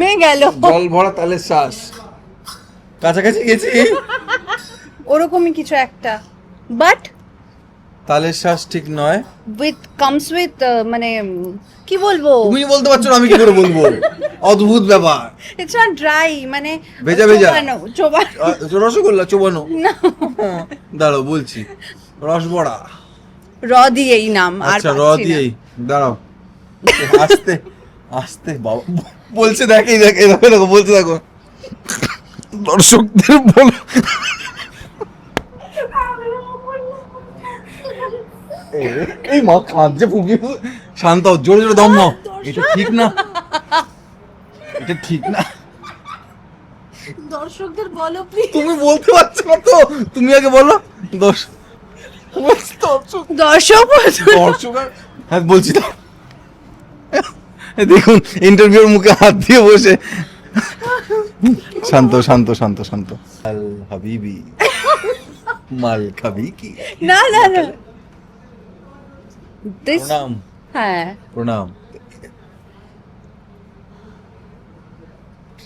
মে গেল জল ভরা তালের শ্বাস, কাছাকাছি গেছি। ওরকমই কিছু একটা, বাট তালের শ্বাস ঠিক নয়। কামস উইথ মানে কি বলবো, তুমি বলতে পারছো না, আমি কি করে বলবো? অদ্ভুত ব্যাপার। ইটস নট ড্রাই, মানে ভেজা ভেজা। চোবানো রসগোল্লা চোবানো। না, দাঁড়াও বলছি, রসবড়া। র দিয়েই নাম, আর আচ্ছা র পাচ্ছি না। দিয়েই, দাঁড়াও আস্তে আস্তে বাবা বলছে, দেখো বলতে দেখো। দর্শকদের বলো, এই মা কাঁদছে, ফুপি শান্ত হও, জোরে জোরে দম নাও। এটা ঠিক না, এটা ঠিক না। দর্শকদের বলো প্লিজ। তুমি বলতে পারছো না তো, তুমি আগে বলো। দর্শক দর্শক হ্যাঁ বলছি তো। দেখুন ইন্টারভিউর মুখে হাত দিয়ে বসে। শান্ত শান্ত শান্ত শান্ত। আল হাবিবি মাল খাবি কি? না না না, দিস, প্রণাম হ্যাঁ প্রণাম,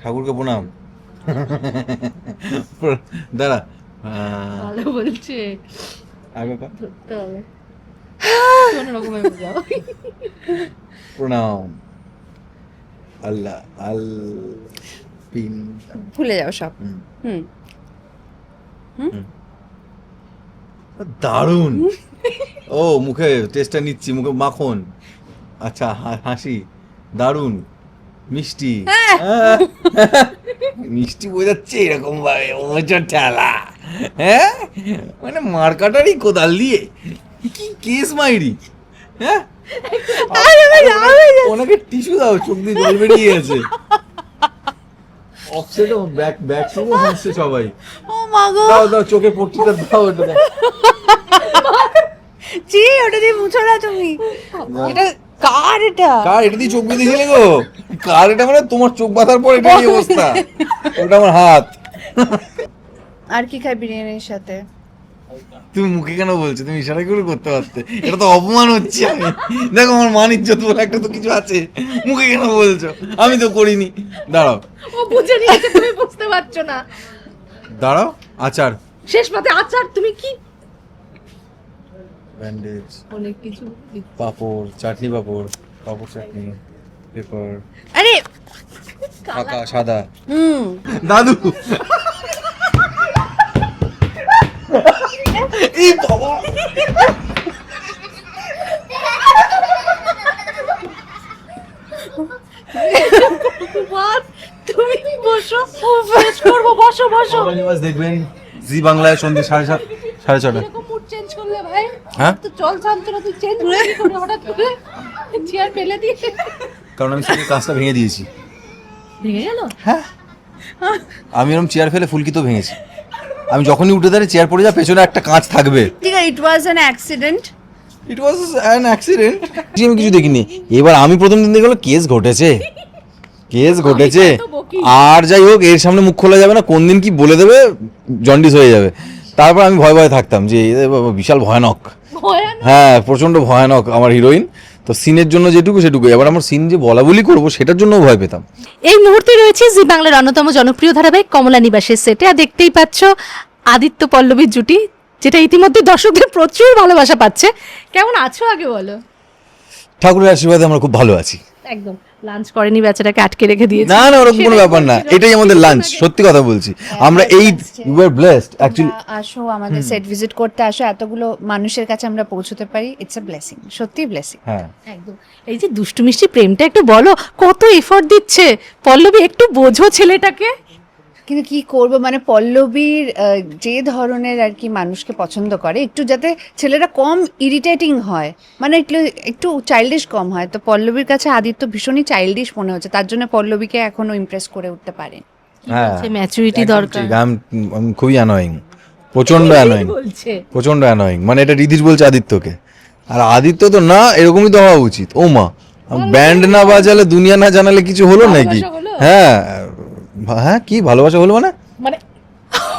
ঠাকুরকে প্রণাম। দাঁড়া, ভালো বলছে, আগে কর। ধরতে হবে কোন রকমে বোঝাও। প্রণাম আল্লাহ আল পিন। ভুলে যাও সব। হুম, দারুণ। ও মুখে টেস্টটা নিচ্ছি, মুখে মাখন। আচ্ছা হাসি দারুণ, মিষ্টি। হ্যাঁ। মিষ্টি বোঝাচ্ছে এরকম ভাবে, ওজো ঠেলা। হ্যাঁ মানে মার্কাটারই কোদাল দিয়ে কি কেস মাইরি। হ্যাঁ ওনাকে টিস্যু দাও, চোখ দিয়ে জল বেরিয়ে গেছে। অফসেট ব্যাক ব্যাক থেকে হাসছে সবাই। ও মা গো, দাও দাও চোখে পট্টিটা দাও, ওটা দাও। জি ওটা দিয়ে মুছো না তুমি। এটা কার? এটা কার? এটা দিয়ে চোখ বেঁধেছিলে গো? কার এটা? মানে তোমার চোখ বাঁধার পর এটা এই অবস্থা। ওটা আমার হাত। আর কি খাই বিরিয়ানির সাথে? তুমি মুখে কেন বলছো? তুমি ইশারা করে করতে পারতে। এটা তো অপমান হচ্ছে। আমি দেখো আমার মান ইজ্জত বলে একটা তো কিছু আছে, মুখে কেন বলছো? আমি তো করিনি। দাঁড়াও, ও বুঝে নিয়েছে, তুমি বুঝতে পারছো না। দাঁড়াও, আচার, শেষ পাতে আচার, তুমি কি ব্যান্ডেজ, অনেক কিছু। পাপড়, চাটনি পাপড়, পাপড় চাটনি, পেপার, আরে ফাঁকা সাদা। হুম, দাদু এই বাবা, তুমি বসো, শেষ করবো, বসো বসো। নিবাস দেখবেন জি বাংলায় সন্ধ্যে 7:30 6:30। এরকম মুড চেঞ্জ করলে ভাই, হ্যাঁ তো চল শান্ত না, তুই চেঞ্জ করে হঠাৎ করে চেয়ার ফেলে দিয়ে কারণ আমি সেই কাজটা ভেঙে দিয়েছি। ভেঙে গেল। হ্যাঁ আমি এরকম চেয়ার ফেলে ফুলকি তো ভেঙেছি। আমি যখনই উঠে দাঁড়িয়ে চেয়ার পড়ে যায়, পেছনে একটা কাঁচ থাকবে। ঠিক আছে, it was an accident. It was an accident. আমি কিছু দেখিনি। এবার আমি প্রথম দিন দেখে কেস ঘটেছে, কেস ঘটেছে। আর যাই হোক, এর সামনে মুখ খোলা যাবে না, কোন দিন কি বলে দেবে, জন্ডিস হয়ে যাবে। তারপর আমি ভয় ভয় থাকতাম যে এ বাবা বিশাল ভয়ানক। হ্যাঁ প্রচন্ড ভয়ানক আমার হিরোইন। তো সিনের জন্য যেটুকু সেটুকু, এবার আমার সিন যে বলা বলি করবো সেটার জন্য ভয় পেতাম। এই মুহূর্তে রয়েছে জি বাংলার অন্যতম জনপ্রিয় ধারাবাহিক কমলা নিবাসের সেটে, আর দেখতেই পাচ্ছ আদিত্য পল্লবীর জুটি, যেটা ইতিমধ্যে দর্শকদের প্রচুর ভালোবাসা পাচ্ছে। কেমন আছো আগে বলো? ঠাকুরের আশীর্বাদে আমরা খুব ভালো আছি। একদম লাঞ্চ করেনি বেচারাকে আটকে রেখে দিয়েছে। না না ওরকম কোনো ব্যাপার না, এটাই আমাদের লাঞ্চ। সত্যি কথা বলছি, আমরা এই ইউ আর ব্লেসড অ্যাকচুয়ালি। আসো আমাদের সেট ভিজিট করতে আসো, এতগুলো মানুষের কাছে আমরা পৌঁছতে পারি, ইটস আ ব্লেসিং, সত্যি ব্লেসিং। হ্যাঁ একদম। এই যে দুষ্টু মিষ্টি প্রেমটা একটু বলো, কত এফোর্ট দিচ্ছে পল্লবী, একটু বোঝো ছেলেটাকে। কিন্তু কি করব, মানে পল্লবীর যে ধরনের আর কি মানুষকে পছন্দ করে, একটু যাতে ছেলেরা কম ইরিটেটিং হয়, মানে একটু চাইল্ডিশ কম হয়, তো পল্লবীর কাছে আদিত্য ভীষণই চাইল্ডিশ মনে হচ্ছে, তার জন্য পল্লবীকে এখনো ইমপ্রেস করে উঠতে পারেন। হ্যাঁ ম্যাচুরিটি দরকার। আমি খুবই অ্যানোয়িং, প্রচন্ড অ্যানোয়িং, বলছে প্রচন্ড অ্যানোয়িং। মানে এটা রিদিশ বলছে আদিত্যকে, আর আদিত্য তো না, এরকমই তো হওয়া উচিত। ও মা, ব্যান্ড না বাজালে, দুনিয়া না জানালে কিছু হলো নাকি? হ্যাঁ হ্যাঁ কি ভালোবাসা হলো মানে? মানে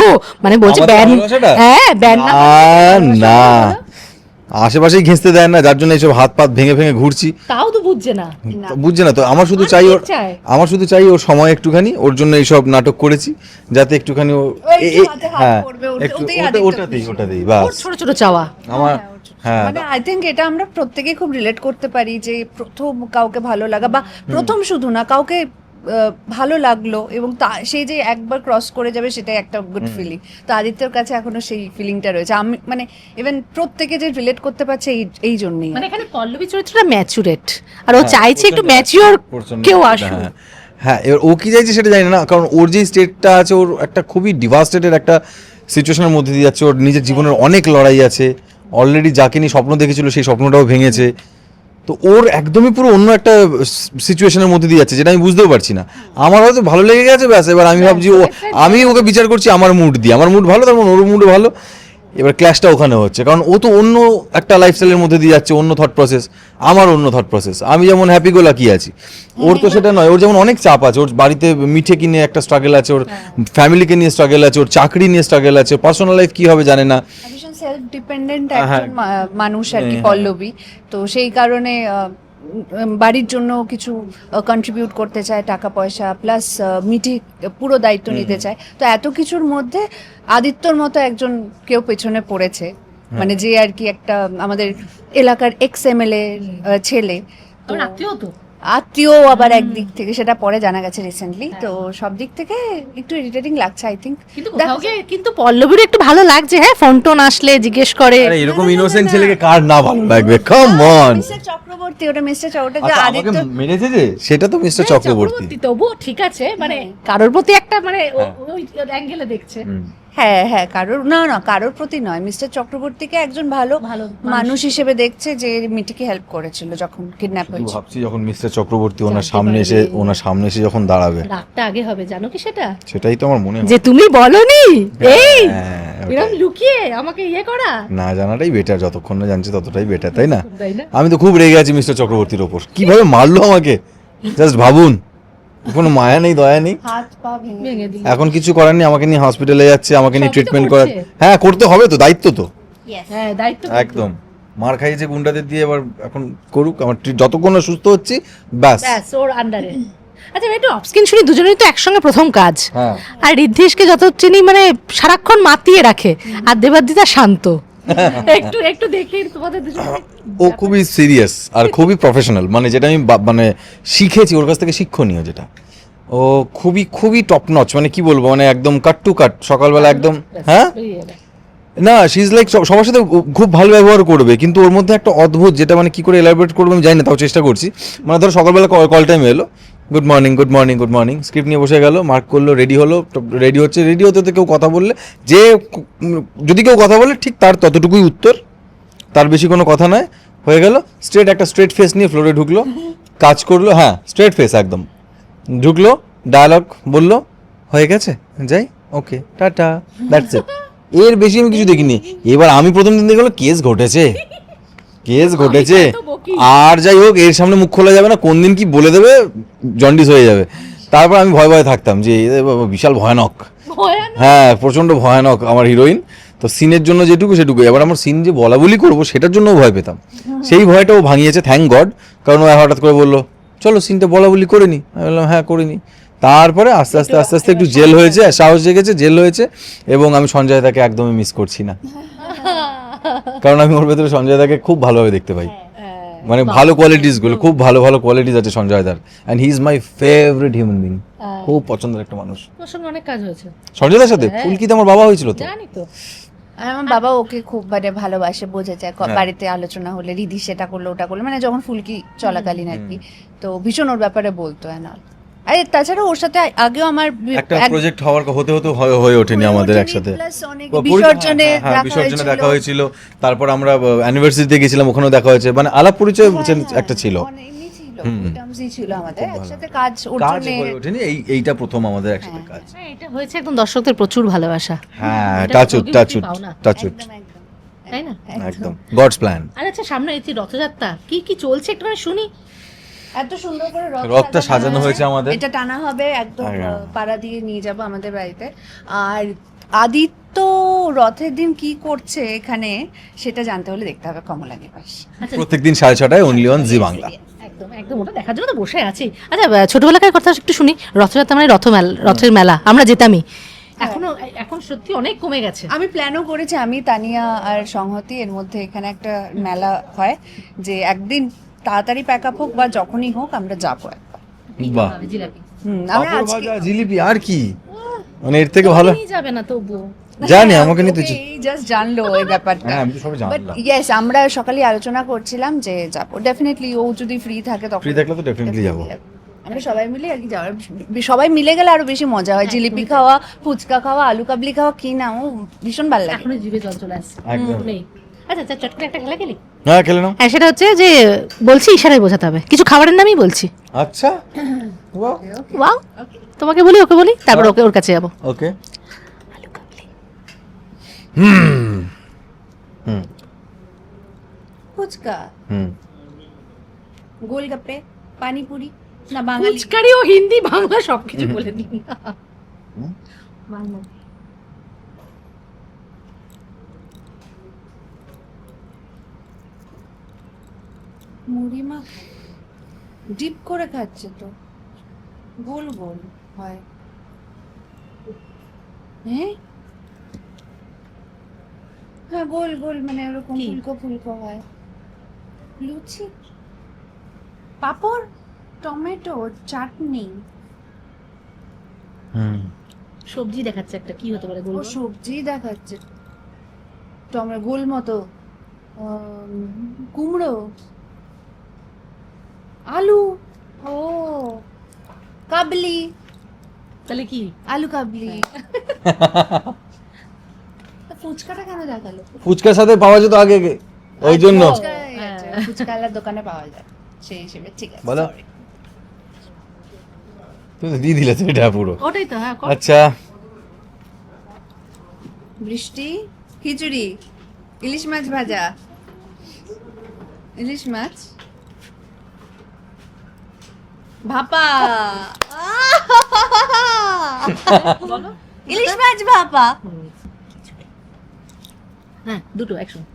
ও মানে বলছে আমাদের ব্যান্ড, ভালোবাসাটা? হ্যাঁ ব্যান্ড না আশেপাশেই ঘেঁচতে দেয় না, যার জন্য এইসব হাত পাত ভেঙে ভেঙে ঘুরছি। তাও তো বুঝছে না। বুঝছে না তো, আমার শুধু আর চাই কি ওর, চায়? আমার শুধু চাই ওর সময় একটুখানি, ওর জন্য এইসব নাটক করেছি যাতে একটুখানি ও হাতে হাত হ্যাঁ পড়বে, একটু ওতেই আদিত্য ওটাতেই খুশি। ওটাতেই বাস ওর ছোট ছোট চাওয়া। আমার। হ্যাঁ মানে আই থিঙ্ক এটা আমরা প্রত্যেকেই খুব রিলেট করতে পারি যে প্রথম কাউকে ভালো লাগা, বা প্রথম শুধু না, কাউকে ভালো লাগলো এবং সেই যে একবার ক্রস করে যাবে সেটাই একটা গুড ফিলিং। তো আদিত্যর কাছে এখনো সেই ফিলিংটা রয়েছে। আমি মানে ইভেন প্রত্যেকে যে রিলেট করতে পারছে এই জন্যই। মানে এখানে পল্লবী চরিত্রটা ম্যাচুরেট, আর ও হ্যাঁ, চাইছে একটু প্রচণ্ড ম্যাচিওর প্রচণ্ড কেউ হ্যাঁ, আসুক। হ্যাঁ। হ্যাঁ, এবার ও কি চাইছে সেটা জানি না, কারণ ওর যে স্টেটটা আছে, ওর একটা খুবই ডিভাস্টেটেড একটা সিচুয়েশনের মধ্যে দিয়ে যাচ্ছে। ওর নিজের জীবনের অনেক লড়াই আছে, অলরেডি যাকে নিয়ে স্বপ্ন দেখেছিল সেই স্বপ্নটাও ভেঙেছে। তো ওর একদমই পুরো অন্য একটা সিচুয়েশনের মধ্যে দিয়ে যাচ্ছে, যেটা আমি বুঝতেও পারছি না। আমার হয়তো ভালো লেগে গেছে, ব্যাস এবার আমি ভাবছি আমি ওকে বিচার করছি আমার মুড দিয়ে, আমার মুড ভালো তার মানে ওর মুড ভালো। এবার ক্ল্যাশটা ওখানে হচ্ছে, কারণ ও তো অন্য একটা লাইফস্টাইলের মধ্যে দিয়ে যাচ্ছে, অন্য থট প্রসেস, আমার অন্য থট প্রসেস। আমি যেমন হ্যাপি গো লাকি আছি, ওর তো সেটা নয়। ওর যেমন অনেক চাপ আছে, ওর বাড়িতে মিঠে কিনে একটা স্ট্রাগল আছে, ওর ফ্যামিলিকে নিয়ে স্ট্রাগল আছে, ওর চাকরি নিয়ে স্ট্রাগল আছে, পার্সোনাল লাইফ কি হবে জানে না। ভীষণ সেলফ ডিপেন্ডেন্ট হ্যাঁ। একজন মানুষ আর কি হ্যাঁ। পল্লবী। তো সেই কারণে বাড়ির জন্য কিছু কন্ট্রিবিউট করতে চায়, টাকা পয়সা প্লাস মিঠি পুরো দায়িত্ব নিতে চায়। তো এত কিছুর মধ্যে আদিত্যর মতো একজন কেউ পেছনে পড়েছে, মানে যে আর কি একটা আমাদের এলাকার এক্স-MLA ছেলে, তোর আত্মীয় তো। আত্মীয় আবার একদিক থেকে, সেটা পরে জানা গেছে রিসেন্টলি। তো সব দিক থেকে একটু ইরিটেটিং লাগছে আই থিঙ্ক। কিন্তু কোথাও গিয়ে কিন্তু পল্লবীর একটু ভালো লাগছে, হ্যাঁ ফোন টোন আসলে জিজ্ঞেস করে। আরে এরকম ইনোসেন্ট ছেলেকে কার না ভালো লাগবে, কাম অন। মিস্টার চক্রবর্তী, ওটা মিস্টার চক্রবর্তী যে আচ্ছা, আমাকে আদিত্য মেরেছে যে সেটা তো মিস্টার হ্যাঁ, চক্রবর্তী। তবুও ঠিক আছে, মানে কারোর প্রতি একটা মানে ওই অ্যাঙ্গেলে দেখছে। হ্যাঁ হ্যাঁ, কারোর না কারোর প্রতি নয়, মিস্টার চক্রবর্তীকে একজন ভালো ভালো মানুষ হিসেবে দেখছে, যে মিটিকে হেল্প করেছিল যখন কিডন্যাপ শুধু হয়েছিল। ভাবছি যখন মিস্টার চক্রবর্তী ওনার জানতে সামনে এসে পারবে। ওনার সামনে এসে যখন দাঁড়াবে, রাগটা আগে হবে, জানো কি সেটা? সেটাই তো আমার মনে হয়। যে তুমি বলনি এই হ্যাঁ, ওটাই। এরকম লুকিয়ে আমাকে ইয়ে করা। না জানাটাই বেটার, যতক্ষণ না জানছি ততটাই বেটার, তাই না? তাই না? আমি তো খুব রেগে আছি মিস্টার চক্রবর্তীর ওপর, কিভাবে মারলো আমাকে, জাস্ট ভাবুন। কোনো মায়া নেই, দয়া নেই, হাত পা ভেঙে ভেঙে দিল। এখন কিছু করার নেই। আমাকে নিয়ে হসপিটালে যাচ্ছে, আমাকে নিয়ে সবই তো ট্রিটমেন্ট করার, করছে। হ্যাঁ করতে হবে তো, দায়িত্ব তো। হ্যাঁ দায়িত্ব। একদম মার খাইয়েছে গুন্ডাদের দিয়ে, এবার এখন করুক, আমার যতক্ষণ না সুস্থ হচ্ছি ব্যাস। ব্যাস ওর আন্ডারে। আচ্ছা একটু অফস্ক্রিন শুনি, দুজনেই তো একসঙ্গে প্রথম কাজ। হ্যাঁ। আর ঋদ্ধিশকে যত চিনি মানে সারাক্ষণ মাতিয়ে রাখে, আর দেবাদিতা শান্ত। একটু একটু দেখি তোমাদের দুজন। ও খুবই সিরিয়াস আর খুবই প্রফেশনাল, মানে যেটা আমি মানে শিখেছি ওর কাছ থেকে, শিক্ষণীয় যেটা। ও খুবই খুবই টপ নচ, মানে কি বলবো, মানে একদম কাট টু কাট, সকালবেলা একদম। হ্যাঁ না, শি ইজ লাইক সবার সাথে খুব ভালো ব্যবহার করবে, কিন্তু ওর মধ্যে একটা অদ্ভুত, যেটা মানে কি করে এলাবোরেট করবো আমি জানি না, তাও চেষ্টা করছি। মানে ধরো সকালবেলা কল টাইম এলো, good morning good morning good morning, script নিয়ে বসে গেল, মার্ক করলো, রেডি হলো, রেডি হচ্ছে, রেডি হতে কেউ কথা বললে, যে যদি কেউ কথা বলে ঠিক তার ততটুকুই উত্তর, তার বেশি কোনো কথা নয়, হয়ে গেল। একটা স্ট্রেট ফেস নিয়ে ফ্লোরে ঢুকলো, কাজ করলো, হ্যাঁ স্ট্রেট ফেস একদম, ঢুকলো, ডায়ালগ বললো, হয়ে গেছে, যাই, ওকে টাটা, দ্যাটস ইট। এর বেশি আমি কিছু দেখিনি। এবার আমি প্রথম দিন দেখে গেলো কেস ঘটেছে, কেস ঘটেছে, আর যাই হোক এর সামনে মুখ খোলা যাবে না, কোন দিন কি বলে দেবে, জন্ডিস হয়ে যাবে। তারপর আমি ভয় ভয়ে থাকতাম যে এ বাবা বিশাল ভয়ানক, হ্যাঁ প্রচণ্ড ভয়ানক আমার হিরোইন। তো সিনের জন্য যেটুকু সেটুকু, এবার আমার সিন যে বলা বলি করবো সেটার জন্য ভয় পেতাম, সেই ভয়টাও ভাঙিয়েছে, থ্যাংক গড। কারণ ও হঠাৎ করে বললো চলো সিনটা বলা বলি করে নি, আমি বললাম হ্যাঁ করিনি। তারপরে আস্তে আস্তে আস্তে আস্তে একটু জেল হয়েছে, সাহস জেগেছে, জেল হয়েছে। এবং আমি সঞ্জয় দাকে একদমই মিস করছি না, কারণ আমি ওর ভেতরে সঞ্জয় দাকে খুব ভালোভাবে দেখতে পাই, মানে ভালো কোয়ালিটিস গুলো, খুব ভালো ভালো কোয়ালিটিস আছে সঞ্জয় দার, and he is my favourite human being, খুব পছন্দের একটা মানুষ। তোর সঙ্গে অনেক কাজ হয়েছে সঞ্জয় দার সাথে ফুলকিতে আমার বাবা হয়েছিল তো, জানি তো। আর আমার বাবা ওকে খুব মানে ভালোবাসে, বোঝা যায় বাড়িতে আলোচনা হলে, রিধি সেটা করলো ওটা করলো, মানে যখন ফুলকি চলাকালীন আর কি, তো ভীষণ ওর ব্যাপারে বলতো। আর তাছাড়া ওর সাথে আগেও আমার একটা প্রজেক্ট হতে হতে হয়ে ওঠেনি আমাদের একসাথে, বিসর্জনে বিসর্জনে দেখা হয়েছিল, তারপর আমরা অ্যানিভার্সারিতে গেছিলাম, ওখানেও দেখা হয়েছে, মানে আলাপ পরিচয় একটা ছিল, ছিল আমাদের একসাথে কাজ, ওর কাজ জন্য হয়ে ওঠেনি, এইটা প্রথম আমাদের একসাথে কাজ। হ্যাঁ এটা হয়েছে একদম দর্শকদের প্রচুর ভালোবাসা, হ্যাঁ এটা টাচুট যোগী টাচুট পাও না। টাচুট, তাই না? একদম গডস প্ল্যান। আর আচ্ছা সামনে এই যে রথযাত্রা, কি কি চলছে একটুখানি শুনি। এত সুন্দর করে রথটা সাজানো হয়েছে আমাদের, এটা টানা হবে একদম, হ্যাঁ। পাড়া দিয়ে নিয়ে যাব আমাদের বাড়িতে। আর আদিত্য তো রথের দিন কি করছে এখানে সেটা জানতে হলে দেখতে হবে কমলা নিবাস। আচ্ছা, প্রত্যেকদিন 6:30টায় অনলি অন জি বাংলা। একদম একদম ওটা দেখার জন্য তো বসে আছি। আচ্ছা ছোটবেলাকার কথা একটু শুনি। রথযাত্রা মানে রথের মেলা আমরা যেতামই, এখন সত্যি অনেক কমে গেছে। আমি প্ল্যানও করেছি, আমি তানিয়া আর সংহতি এর মধ্যে এখানে একটা মেলা হয় যে একদিন তাড়াতাড়ি প্যাক আপ হোক বা যখনই হোক আমরা যাবো একবার। বাহ, জিলাপি আমরা পাঁপড় আজকে ভাজা, জিলিপি, আর কি মানে এর থেকে ভালো? নিয়ে যাবে না তবু। জানি আমাকে নিতে জাস্ট জানলো এই ব্যাপারটা। হ্যাঁ, আমি তো সবাই বাট জানলাম। ইয়েস, আমরা সকালে আলোচনা করছিলাম যে যাবো ডেফিনেটলি, ও যদি ফ্রি থাকে তখন ফ্রি থাকলে তো ডেফিনেটলি যাবো। আমরা সবাই মিলে আর কি যাওয়ার, সবাই মিলে গেলে আরো বেশি মজা হয়। জিলিপি খাওয়া, ফুচকা খাওয়া, আলু কাবলি খাওয়া, কি না ও ভীষণ ভালো লাগে। এখনো জিভে জল চলে আসছে। একদম। নেই। আচ্ছা চট করে একটা খেলা খেলি। হ্যাঁ, খেলে নাও। হ্যাঁ, সেটা হচ্ছে যে বলছি ইশারায় বোঝাতে হবে, কিছু খাবারের নামই বলছি। আচ্ছা, বাহ, ওয়াও, তোমাকে বলি ওকে বলি, তারপর ওকে ওর কাছে যাবো। ওকে। আলু কাবলি। হুম হুম ফুচকা, হুম গোলগাপ্পে, পানিপুরি, না বাঙালি ফুচকারি ও হিন্দি বাংলা সবকিছু বলে দিন। বাংলা। মুড়ি মাখা ডিপ করে খাচ্ছে তো, গোল গোল হয়। হ্যাঁ হ্যাঁ, গোল গোল মানে ওরকম কি? ফুলকো ফুলকো হয়। লুচি, পাঁপড়, টমেটো, চাটনি। হুম সবজি দেখাচ্ছে একটা, কি হতে পারে ও বলবো? সবজি দেখাচ্ছে, টমেটো গোল মতো, কুমড়ো, আলু, ও কাবলি, তাহলে কি? আলু কাবলি। তা ফুচকাটা কেন দেখালো? ফুচকার সাথে পাওয়া যেত আগে, ওই জন্য। ফুচকাওয়ালার দোকানে পাওয়া যায় সেই হিসেবে, ঠিক আছে। বলো। sorry। তুমি তো দিয়ে দিলে তো এটা পুরো। ওটাই তো, হ্যাঁ। আচ্ছা, বৃষ্টি, খিচুড়ি, ইলিশ মাছ ভাজা, ইলিশ মাছ ভাপা, বলো। ইলিশ মাছ ভাপা। হ্যাঁ, দুটো একসঙ্গে।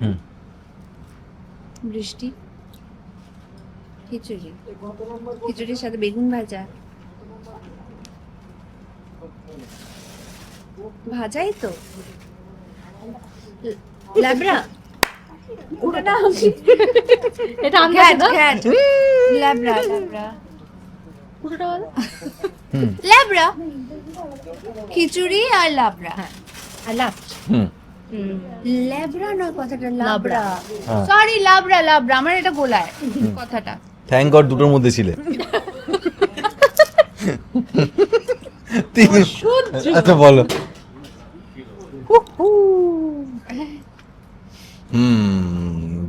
হুম বৃষ্টি, খিচুড়ি, খিচুড়ির সাথে বেগুন ভাজা, ভাজাই তো, ল্যাবড়া, ওটা না, এটা আমি ঘ্যাট ঘ্যাট, ল্যাবড়া ল্যাবড়া পুরোটা বলো। হুম ল্যাবড়া, খিচুড়ি আর লাবড়া। আর লাস্ট হুম ল্যাবড়া নয় কথাটা, লাবড়া। লাবড়া। হ্যাঁ। সরি, লাবড়া লাবড়া, আমার এটা গোলায় কথাটা। থ্যাংক গড দুটোর মধ্যে ছিলে। আচ্ছা বলো।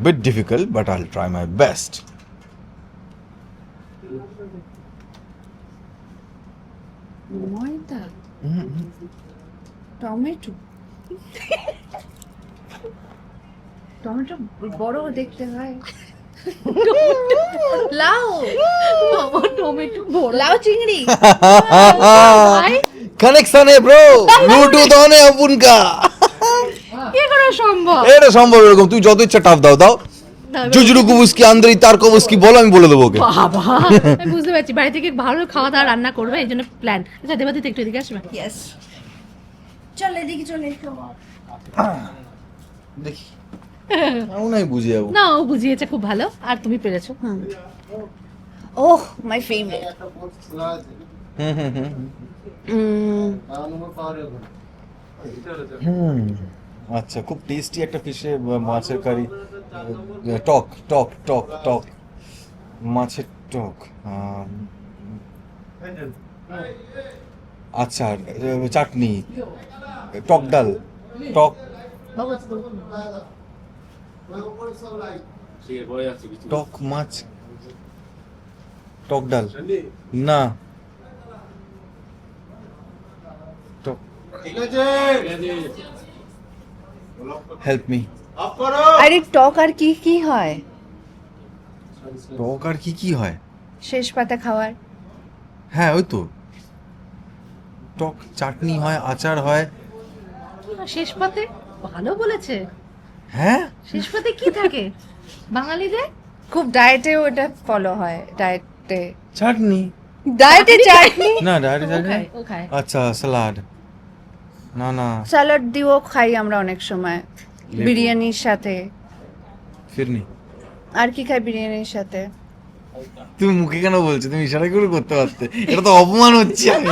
Bit difficult, but I'll try my best. ময়দা, টমেটো, টমেটো বড় দেখতে হয়, লাউ, টমেটো বড়। লাউ চিংড়ি, কানেকশন है ब्रो, ब्लूटूथ ऑन है अपन का। কি করে সম্ভব? এটা সম্ভব এরকম, তুই যত ইচ্ছা টাফ দাও দাও, জুজুরু কুবুসকি আন্দ্রি তার কবুসকি বলো, আমি বলে দেবো ওকে। বাবা, আমি বুঝতে পারছি বাড়ি থেকে ভালো খাওয়া দাওয়া রান্না করবে, এই জন্য প্ল্যান। আচ্ছা দেবাদিত একটু এদিকে আসবে। ইয়েস, চলে দেখি চলে এসো। দেখি আমি নাই বুঝে যাবো। না, ও বুঝিয়েছে খুব ভালো, আর তুমি পেরেছো। ওহ মাই ফেভারিট, আচ্ছা, খুব টেস্টি একটা ফিশে মাছের কারি, টক টক টক টক মাছের টক, আচার, চাটনি, টক ডাল, টক টক মাছ, টক ডাল, না টক, হেল্প মি। আরে টক আর কি কি হয় টক আর কি কি হয়? শেষ পাতা খাওয়ার? হ্যাঁ ওই তো, টক চাটনি হয়, আচার হয়, শেষ পাতে ভালো বলেছে। হ্যাঁ শেষ পাতে কি থাকে বাঙালিদের? খুব ডায়েটেও এটা ফলো হয়, ডায়েটে চাটনি চাটনি না ডায়েরি ও খায়, ও খায়। আচ্ছা স্যালাড না না স্যালাড দিয়েও খাই আমরা অনেক সময় লেবু। বিরিয়ানির সাথে। ফিরনি আর কি খাই বিরিয়ানির সাথে? তুমি মুখে কেন বলছো? তুমি ইশারা করে করতে পারতে। এটা তো অপমান হচ্ছে। আমি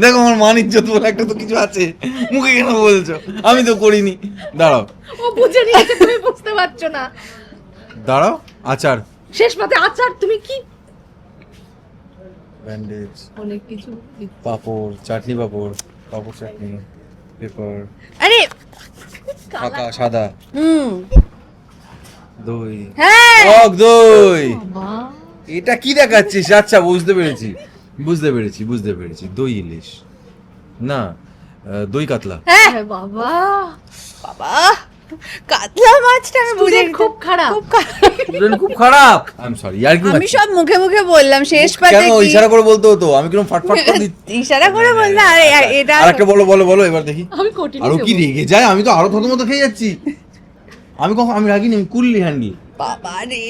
দেখো আমার মান ইজ্জত বলে একটা তো কিছু আছে, মুখে কেন বলছো? আমি তো করিনি। দাঁড়াও ও বুঝে নিয়েছে, তুমি বুঝতে পারছো না। দাঁড়াও, আচার, শেষ পাতে আচার, তুমি কি ব্যান্ডেজ, অনেক কিছু। পাপড়, চাটনি, পাপড়, পাপড় চাটনি, পেপার, আরে ফাঁকা সাদা, হুম দই, হ্যাঁ টক দই। বাবা, এটা কি দেখাচ্ছিস? আচ্ছা বুঝতে পেরেছি, বুঝতে পেরেছি। দই ইলিশ না, দই কাতলা। হ্যাঁ বাবা বাবা, কাতলা মাছটা আমি বুঝে Student খুব খারাপ। Student খুব খারাপ। আই এম সরি, আর কি আমি সব মুখে মুখে বললাম, শেষ পাতে কেন কি ইশারা করে বলতে হতো? আমি কিরকম ফাটফাট করে দিচ্ছি। ইশারা করে বললে আরে এটা আরেকটা বলো এবার দেখি। আমি কঠিন আরো কি রেগে যায়? আমি তো আরো থতমত খেয়ে যাচ্ছি। আমি রাগিনি, আমি কুললি হ্যান্ডেল। বাবা রে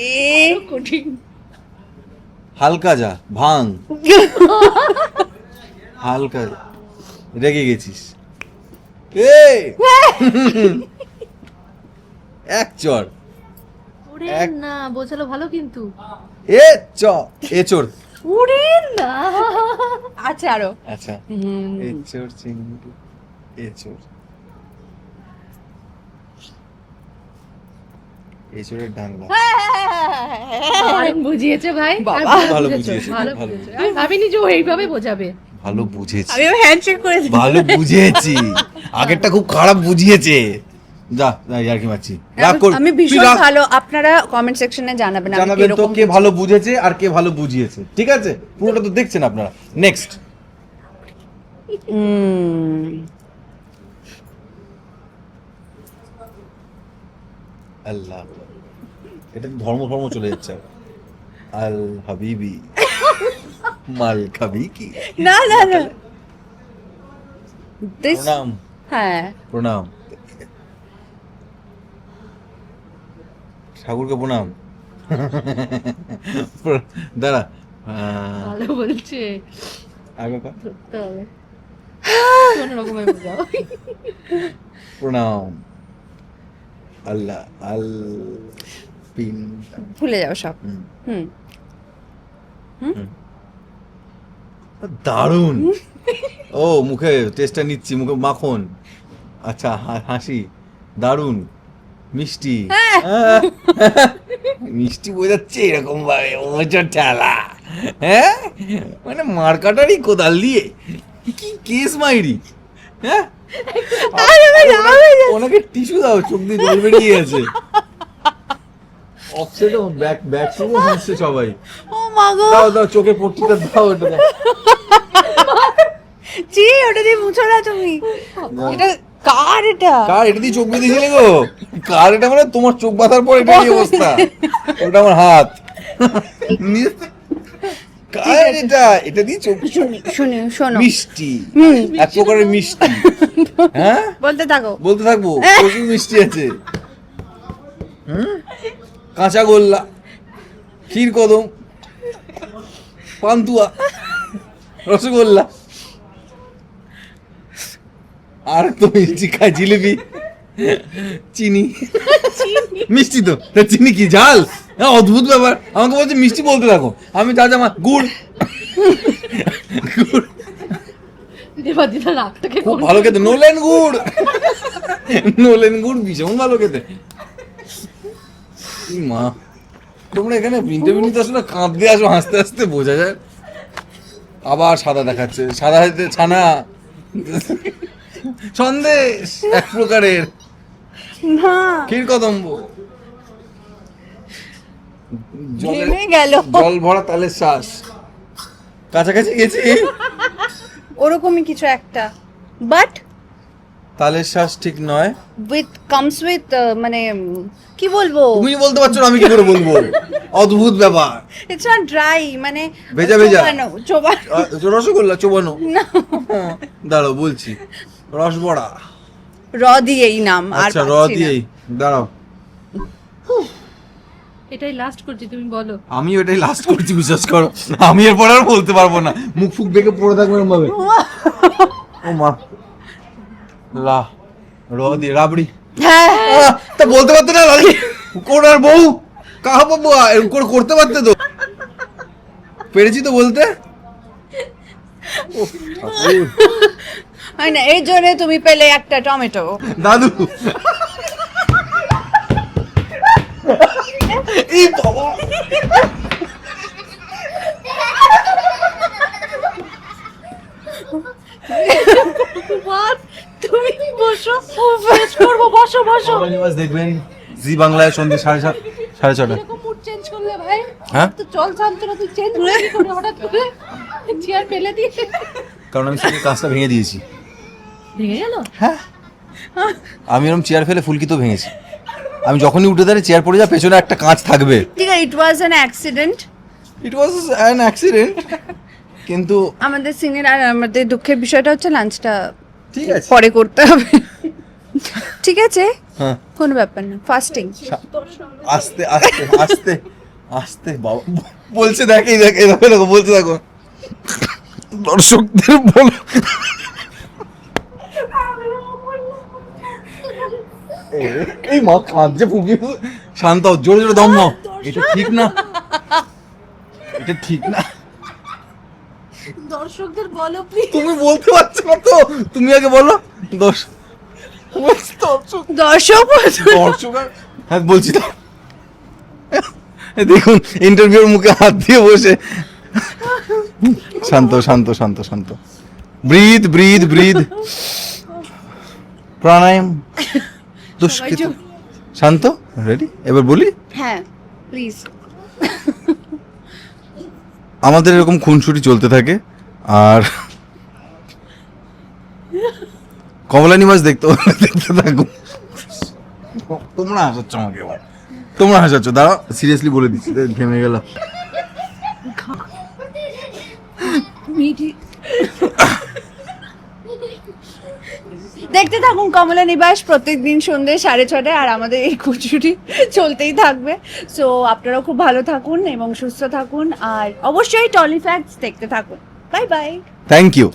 কঠিন। হালকা যা, ভাঙ, হালকা যা। রেগে গেছিস? এই এক চর, ওরে এক- না, বোঝালো ভালো কিন্তু। এ চ, এ চোর। ওরে না, আচ্ছা আরো আচ্ছা, এ চোর চিংড়ি, এ চোর, এ চোরের ডান্ডা। দারুণ বুঝিয়েছে ভাই। বাবা। আর ভালো বুঝেছো, বুঝিয়েছে, ভালো ভালো বুঝেছো। আমি ভাবিনি যে ও এইভাবে বোঝাবে। ভালো বুঝেছি, আমি হ্যান্ডশেক করে দিই। ভালো বুঝেছি। আগেরটা খুব খারাপ বুঝিয়েছে। যা আর কি মারছি, রাগ কর। আমি তুই ভীষণ রাগ- ভালো, আপনারা কমেন্ট সেকশনে জানাবেন আমি জানাবেন তো কিরকম কে ভালো বুঝেছে আর কে ভালো বুঝিয়েছে। ঠিক আছে, পুরোটা তো দেখছেন আপনারা। নেক্সট, আল্লাহ, এটা তো ধর্ম চলে যাচ্ছে। আল হাবিবি মাল খাবি কি? না This- প্রণাম, হ্যাঁ প্রণাম, ঠাকুরকে প্রণাম। দাঁড়া, ভালো বলছে, আগে কর। ধরতে হবে। কোনো রকমে বোঝাও। প্রণাম, আল্লাহ, আল পিন, ভুলে যাও সব। হুম দারুণ। ও মুখে টেস্টটা নিচ্ছি, মুখে মাখন। আচ্ছা, হাসি দারুণ, মিষ্টি, মিষ্টি বোঝাচ্ছে এরকম ভাবে, ওজো ঠেলা। হ্যাঁ, মানে মার্কাটারই কোদাল দিয়ে কি কেস মাইরি। হ্যাঁ, ওনাকে টিস্যু দাও, চোখ দিয়ে জল বেরিয়ে গেছে। অফসেট ব্যাক থেকে হাসছে সবাই। ও মা গো, দাও চোখে পট্টিটা দাও, ওটা দাও। জি ওটা দিয়ে মুছো না তুমি। এটা কার? এটা কার? এটা দিয়ে চোখ বেঁধেছিলে গো? কার এটা? মানে তোমার চোখ বাঁধার পর এটা এই অবস্থা। ওটা আমার হাত। কার এটা? এটা দিয়ে চোখ। শোনো মিষ্টি, এক প্রকারের মিষ্টি। হ্যাঁ, বলতে থাকো। বলতে থাকবো, প্রচুর মিষ্টি আছে। কাঁচা গোল্লা, ক্ষীর কদম, পান্তুয়া, রসগোল্লা, আর তো মিষ্টি খায়, জিলিপি, চিনি। মিষ্টি তো, তা চিনি কি ঝাল? হ্যাঁ, অদ্ভুত ব্যাপার। আমাকে বলছে মিষ্টি বলতে থাকো, আমি যা গুড়। গুড় দেবাদিদা রাগটাকে খুব ভালো খেতে, নোলেন গুড় ভীষণ ভালো খেতে। ই মা, তোমরা এখানে ইন্টারভিউ আসলে কাঁদতে আসো, হাসতে হাসতে বোঝা যায়। আবার সাদা দেখাচ্ছে, সাদা হইতে ছানা, সন্দেশ এক প্রকারের, না ক্ষীর কদম্ব, ঘেমে গেল। জল ভরা তালের শ্বাস। কাছাকাছি গেছি, ওরকমই কিছু একটা, বাট তালের শ্বাস ঠিক নয়। কামস উইথ মানে কি বলবো, তুমি বলতে পারছো না, আমি কি করে বলবো? অদ্ভুত ব্যাপার। ইটস নট ড্রাই, মানে ভেজা। চোবানো রসগোল্লা চোবানো। না দাঁড়াও বলছি, রসবড়া, র দিয়েই নাম আর আচ্ছা র পাচ্ছি না। দিয়েই দাঁড়াও, এটাই লাস্ট করছি, তুমি বলো। আমি ওটাই লাস্ট করছি, বিশ্বাস করো। আমি এরপর আর বলতে পারবো না, মুখ ফুক দেখে পড়ে থাকবো এরকম ভাবে। ও মা, লা র দিয়ে রাবড়ি। হ্যাঁ তা বলতে পারতো না লালি কোনার বউ কাহা বাবু এরকম করে করতে পারতে তো, পেরেছি তো বলতে। উফ, ঠাকুর। হয় না, এই জন্য তুমি পেলে একটা টমেটো। দাদু এই বাবা, তুমি বসো, শেষ করবো, বসো বসো। নিবাস দেখবেন জি বাংলায় সন্ধ্যে 6:30 এরকম মুড চেঞ্জ করলে ভাই, হ্যাঁ? তো চল শান্তনা, তুই চেঞ্জ করে হঠাৎ করে চেয়ার ফেলে দিয়ে কারণ আমি সেই কাজটা ভেঙে দিয়েছি। ভেঙে গেল। আমি এরকম চেয়ার ফেলে ফুলকি তো ভেঙেছি। আমি যখনই উঠে দাঁড়িয়ে চেয়ার পড়ে যা, পেছনে একটা কাঁচ থাকবে। ঠিক আছে, it was an accident. It was an accident, কিন্তু আমাদের সিনের আর আমাদের দুঃখের বিষয়টা হচ্ছে লাঞ্চটা ঠিক আছে। পরে করতে হবে। ঠিক আছে, হ্যাঁ, কোনো ব্যাপার না, ফাস্টিং। আস্তে আস্তে আস্তে আস্তে বাবা বলছে, দেখ এই দেখ এই দেখো দেখো বলতে দেখো, দর্শকদের বল। এই মা কাঁদছে ফুকি, শান্ত হও, জোরে জোরে দম নাও। এটা ঠিক না, এটা ঠিক না। দর্শকদের বলো প্লিজ। তুমি বলতে পারছো না তো, তুমি আগে বলো। দর্শক দর্শক দর্শক হ্যাঁ বলছি তো, দেখুন ইন্টারভিউর মুখে হাত দিয়ে বসে। শান্ত শান্ত শান্ত শান্ত, ব্রিথ ব্রিথ ব্রিথ, প্রাণায়াম, দুষ্কৃত, শান্ত, রেডি। এবার বলি, হ্যাঁ প্লিজ। আমাদের এরকম খুনসুটি চলতে থাকে, আর কমলা নিবাস দেখতে দেখতে থাকো। তোমরা হাসাচ্ছ আমাকে, এবার তোমরা হাসাচ্ছ, দাঁড়াও সিরিয়াসলি বলে দিচ্ছি, ঘেমে গেলাম। দেখতে থাকুন কমলা নিবাস প্রত্যেকদিন সন্ধ্যে 6:30, আর আমাদের এই খুচুরি চলতেই থাকবে। সো আপনারাও খুব ভালো থাকুন এবং সুস্থ থাকুন, আর অবশ্যই টলি ফ্যাক্টস দেখতে থাকুন। Bye bye. Thank you.